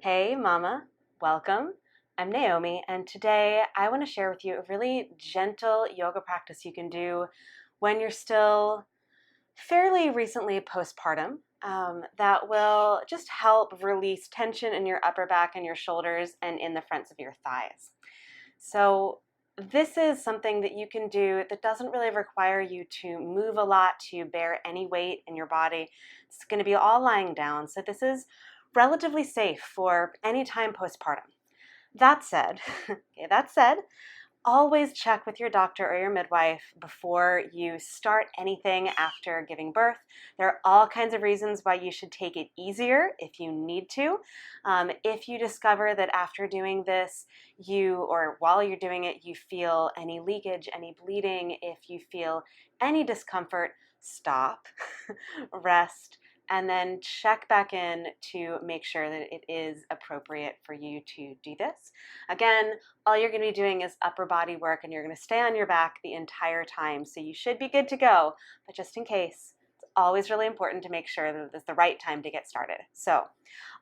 Hey mama, welcome. I'm Naomi, and today I want to share with you a really gentle yoga practice you can do when you're still fairly recently postpartum, that will just help release tension in your upper back and your shoulders and in the fronts of your thighs. So this is something that you can do that doesn't really require you to move a lot, to bear any weight in your body. It's going to be all lying down. So this is relatively safe for any time postpartum. That said, always check with your doctor or your midwife before you start anything after giving birth. There are all kinds of reasons why you should take it easier if you need to. If you discover that after doing this, or while you're doing it, you feel any leakage, any bleeding, if you feel any discomfort, stop, rest, and then check back in to make sure that it is appropriate for you to do this. Again, all you're going to be doing is upper body work, and you're going to stay on your back the entire time. So you should be good to go, but just in case, it's always really important to make sure that it's the right time to get started. So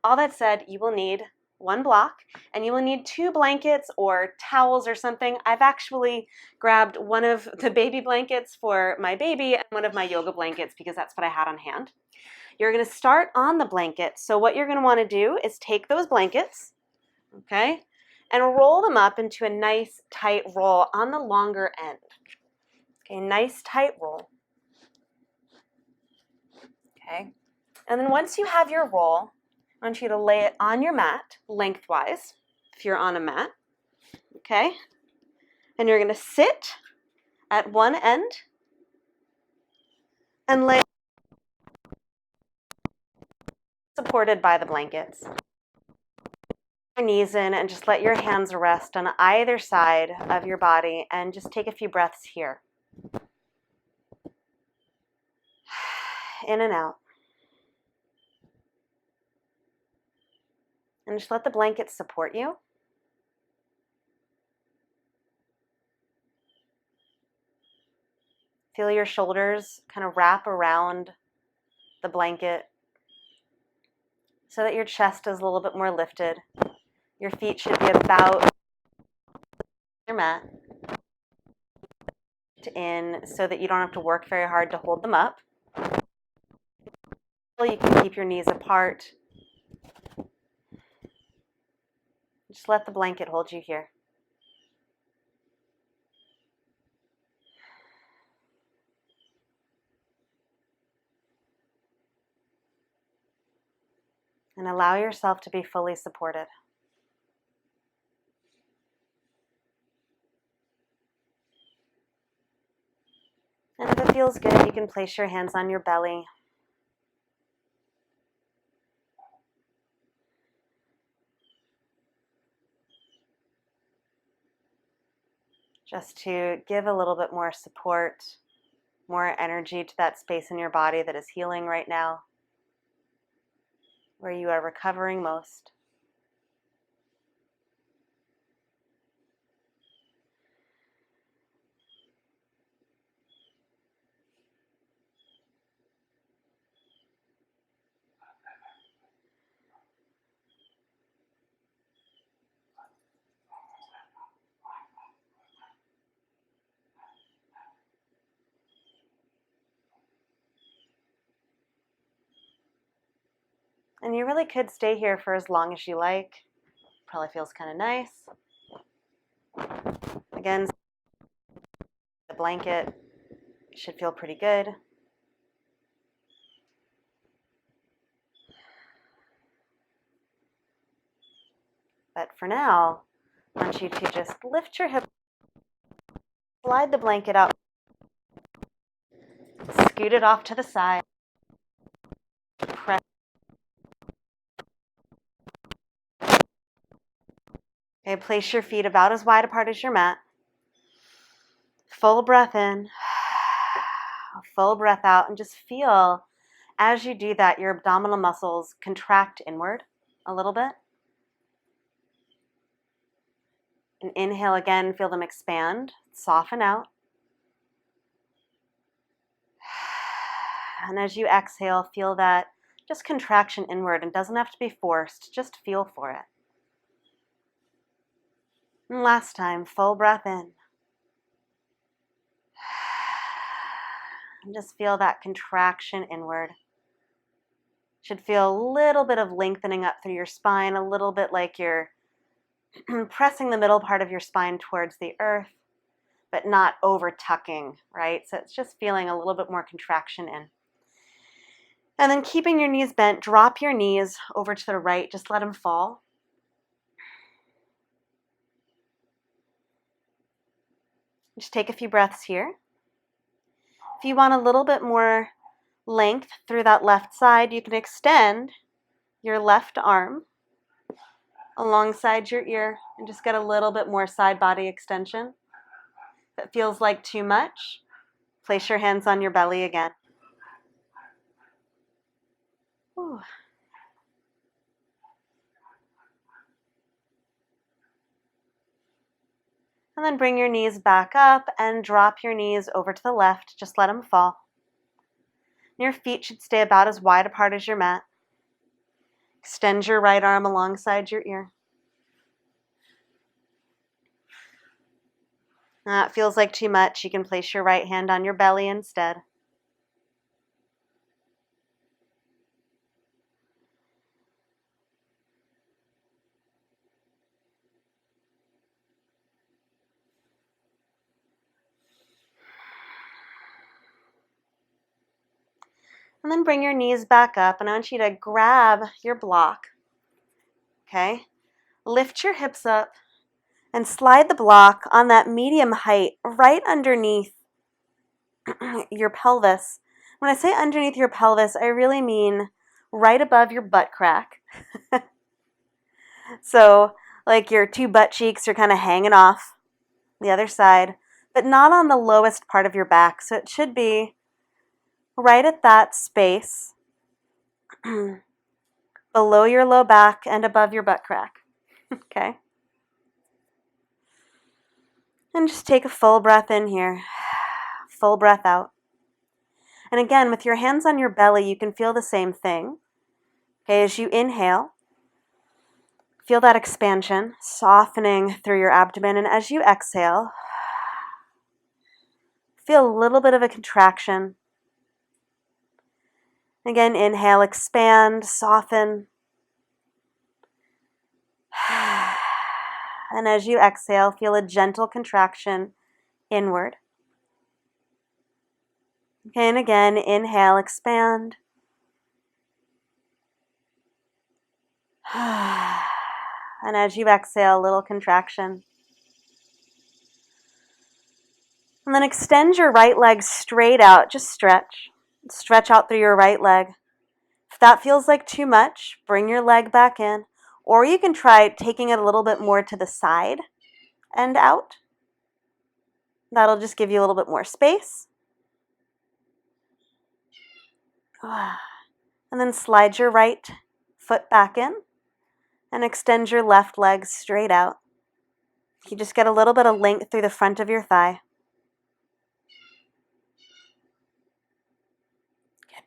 all that said, you will need one block, and you will need 2 blankets or towels or something. I've actually grabbed one of the baby blankets for my baby and one of my yoga blankets because that's what I had on hand. You're going to start on the blanket. So what you're going to want to do is take those blankets, okay, and roll them up into a nice tight roll on the longer end. Okay, nice tight roll. Okay, and then once you have your roll, I want you to lay it on your mat lengthwise, if you're on a mat, okay, and you're going to sit at one end and lay supported by the blankets. Your knees in and just let your hands rest on either side of your body and just take a few breaths here. In and out. And just let the blanket support you. Feel your shoulders kind of wrap around the blanket so that your chest is a little bit more lifted. Your feet should be about your mat in so that you don't have to work very hard to hold them up. You can keep your knees apart. Just let the blanket hold you here. And allow yourself to be fully supported. And if it feels good, you can place your hands on your belly. Just to give a little bit more support, more energy to that space in your body that is healing right now, where you are recovering most. And you really could stay here for as long as you like. Probably feels kind of nice. Again, the blanket should feel pretty good. But for now, I want you to just lift your hip, slide the blanket up, scoot it off to the side, press. Okay, place your feet about as wide apart as your mat. Full breath in, full breath out, and just feel as you do that, your abdominal muscles contract inward a little bit. And inhale again, feel them expand, soften out. And as you exhale, feel that just contraction inward, and doesn't have to be forced. Just feel for it. And last time, full breath in. And just feel that contraction inward. Should feel a little bit of lengthening up through your spine, a little bit like you're pressing the middle part of your spine towards the earth, but not over tucking, right? So it's just feeling a little bit more contraction in. And then keeping your knees bent, drop your knees over to the right, just let them fall. Just take a few breaths here. If you want a little bit more length through that left side, you can extend your left arm alongside your ear and just get a little bit more side body extension. If it feels like too much, place your hands on your belly again. Ooh. And then bring your knees back up and drop your knees over to the left. Just let them fall. Your feet should stay about as wide apart as your mat. Extend your right arm alongside your ear. That feels like too much. You can place your right hand on your belly instead. And then bring your knees back up, and I want you to grab your block, okay? Lift your hips up and slide the block on that medium height right underneath your pelvis. When I say underneath your pelvis, I really mean right above your butt crack. So like your two butt cheeks are kind of hanging off the other side, but not on the lowest part of your back. So it should be right at that space below your low back and above your butt crack. Okay? And just take a full breath in here, full breath out. And again, with your hands on your belly, you can feel the same thing. Okay, as you inhale, feel that expansion, softening through your abdomen. And as you exhale, feel a little bit of a contraction. Again, inhale, expand, soften. And as you exhale, feel a gentle contraction inward. Okay, and again, inhale, expand. And as you exhale, a little contraction. And then extend your right leg straight out. Just stretch. Stretch out through your right leg. If that feels like too much, bring your leg back in. Or you can try taking it a little bit more to the side and out. That'll just give you a little bit more space. And then slide your right foot back in and extend your left leg straight out. You just get a little bit of length through the front of your thigh.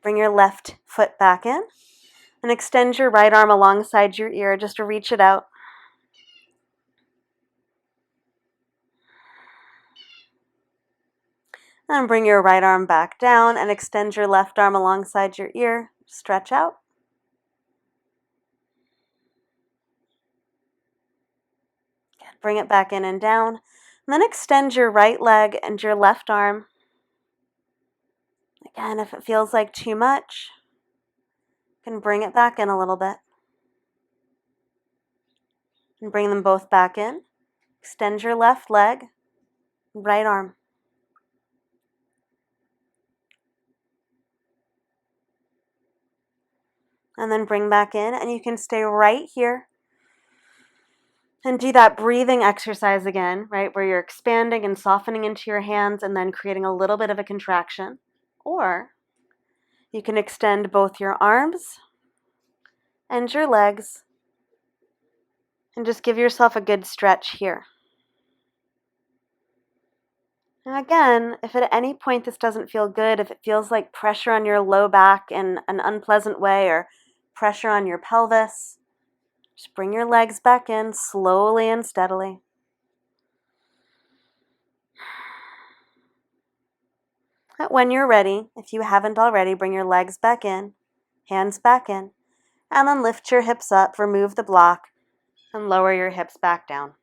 Bring your left foot back in and extend your right arm alongside your ear just to reach it out. And bring your right arm back down and extend your left arm alongside your ear. Stretch out. Bring it back in and down. And then extend your right leg and your left arm. Again, if it feels like too much, you can bring it back in a little bit. And bring them both back in. Extend your left leg, right arm. And then bring back in, and you can stay right here and do that breathing exercise again, right, where you're expanding and softening into your hands and then creating a little bit of a contraction. Or you can extend both your arms and your legs and just give yourself a good stretch here. Now again, if at any point this doesn't feel good, if it feels like pressure on your low back in an unpleasant way or pressure on your pelvis, just bring your legs back in slowly and steadily. When you're ready, if you haven't already, bring your legs back in, hands back in, and then lift your hips up, remove the block, and lower your hips back down.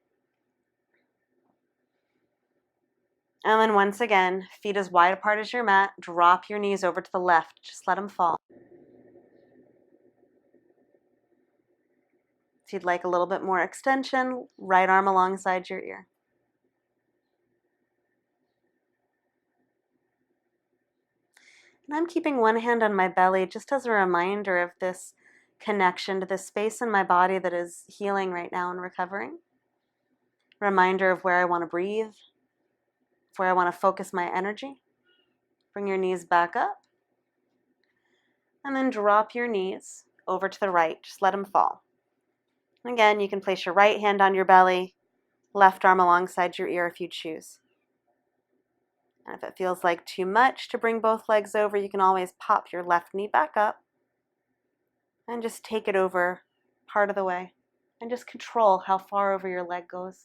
And then once again, feet as wide apart as your mat, drop your knees over to the left, just let them fall. If you'd like a little bit more extension, right arm alongside your ear. And I'm keeping one hand on my belly just as a reminder of this connection to this space in my body that is healing right now and recovering. Reminder of where I want to breathe, where I want to focus my energy. Bring your knees back up. And then drop your knees over to the right. Just let them fall. Again, you can place your right hand on your belly, left arm alongside your ear if you choose. And if it feels like too much to bring both legs over, you can always pop your left knee back up and just take it over part of the way and just control how far over your leg goes.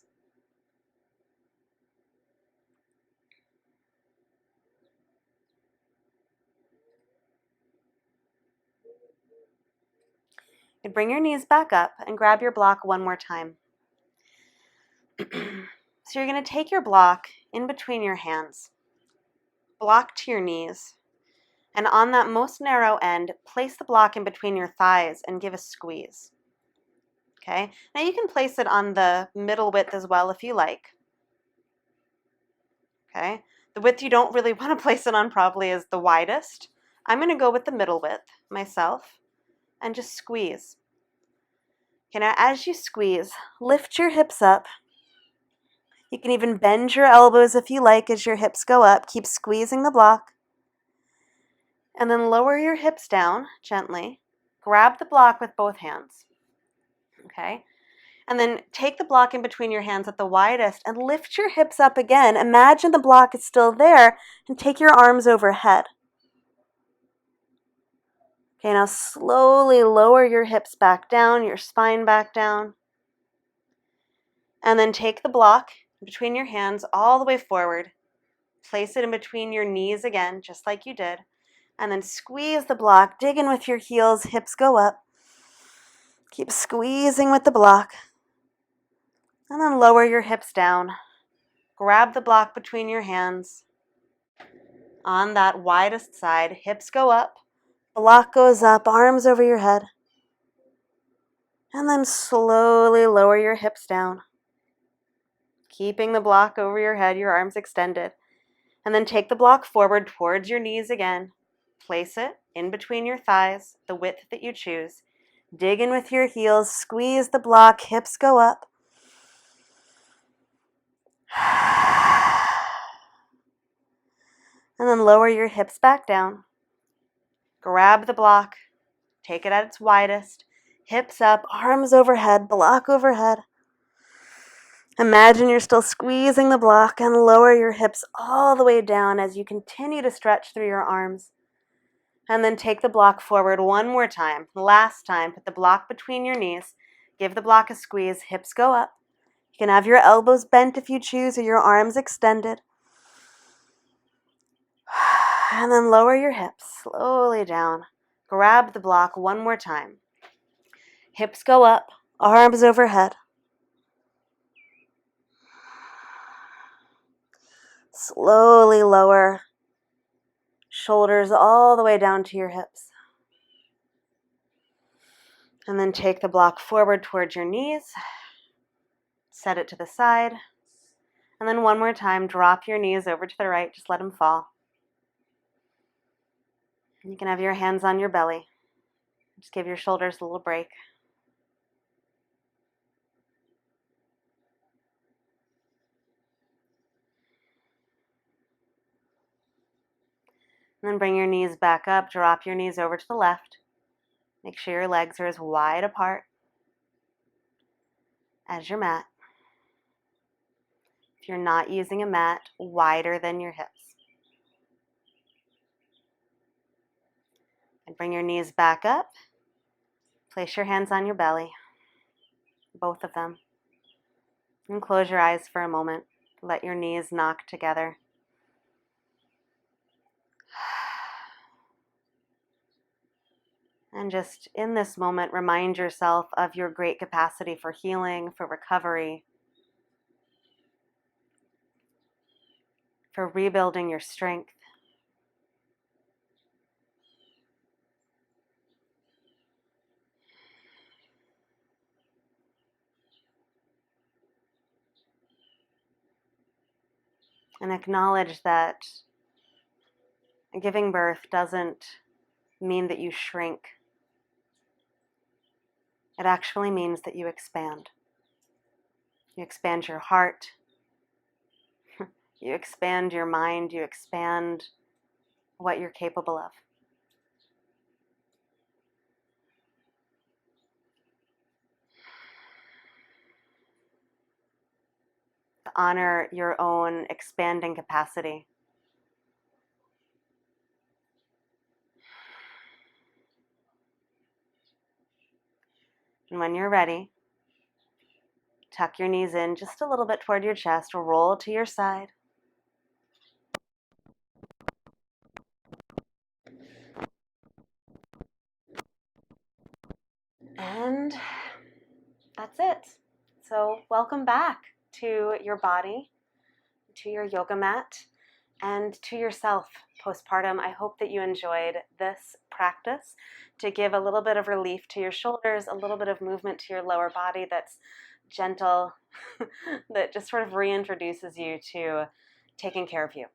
And bring your knees back up and grab your block one more time. So you're going to take your block in between your hands, block to your knees, and on that most narrow end, place the block in between your thighs and give a squeeze. Okay? Now you can place it on the middle width as well if you like. Okay? The width you don't really want to place it on probably is the widest. I'm going to go with the middle width myself and just squeeze. Okay, now as you squeeze, lift your hips up. You can even bend your elbows if you like as your hips go up. Keep squeezing the block. And then lower your hips down gently. Grab the block with both hands. Okay? And then take the block in between your hands at the widest and lift your hips up again. Imagine the block is still there and take your arms overhead. Okay, now slowly lower your hips back down, your spine back down. And then take the block between your hands all the way forward. Place it in between your knees again, just like you did. And then squeeze the block, dig in with your heels, hips go up. Keep squeezing with the block. And then lower your hips down. Grab the block between your hands. On that widest side, hips go up, block goes up, arms over your head. And then slowly lower your hips down. Keeping the block over your head, your arms extended. And then take the block forward towards your knees again. Place it in between your thighs, the width that you choose. Dig in with your heels, squeeze the block, hips go up. And then lower your hips back down. Grab the block, take it at its widest. Hips up, arms overhead, block overhead. Imagine you're still squeezing the block and lower your hips all the way down as you continue to stretch through your arms. And then take the block forward one more time. Last time, put the block between your knees. Give the block a squeeze, hips go up. You can have your elbows bent if you choose or your arms extended. And then lower your hips slowly down. Grab the block one more time. Hips go up, arms overhead. Slowly lower. Shoulders all the way down to your hips. And then take the block forward towards your knees. Set it to the side. And then one more time, drop your knees over to the right. Just let them fall. You can have your hands on your belly. Just give your shoulders a little break. And then bring your knees back up. Drop your knees over to the left. Make sure your legs are as wide apart as your mat. If you're not using a mat, wider than your hips. And bring your knees back up. Place your hands on your belly, both of them. And close your eyes for a moment. Let your knees knock together. And just in this moment, remind yourself of your great capacity for healing, for recovery, for rebuilding your strength. And acknowledge that giving birth doesn't mean that you shrink. It actually means that you expand. You expand your heart. You expand your mind. You expand what you're capable of. Honor your own expanding capacity. And when you're ready, tuck your knees in just a little bit toward your chest, roll to your side. And that's it. So welcome back to your body, to your yoga mat, and to yourself postpartum. I hope that you enjoyed this practice to give a little bit of relief to your shoulders, a little bit of movement to your lower body that's gentle, that just sort of reintroduces you to taking care of you.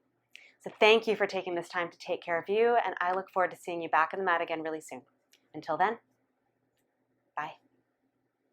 So thank you for taking this time to take care of you, and I look forward to seeing you back in the mat again really soon. Until then,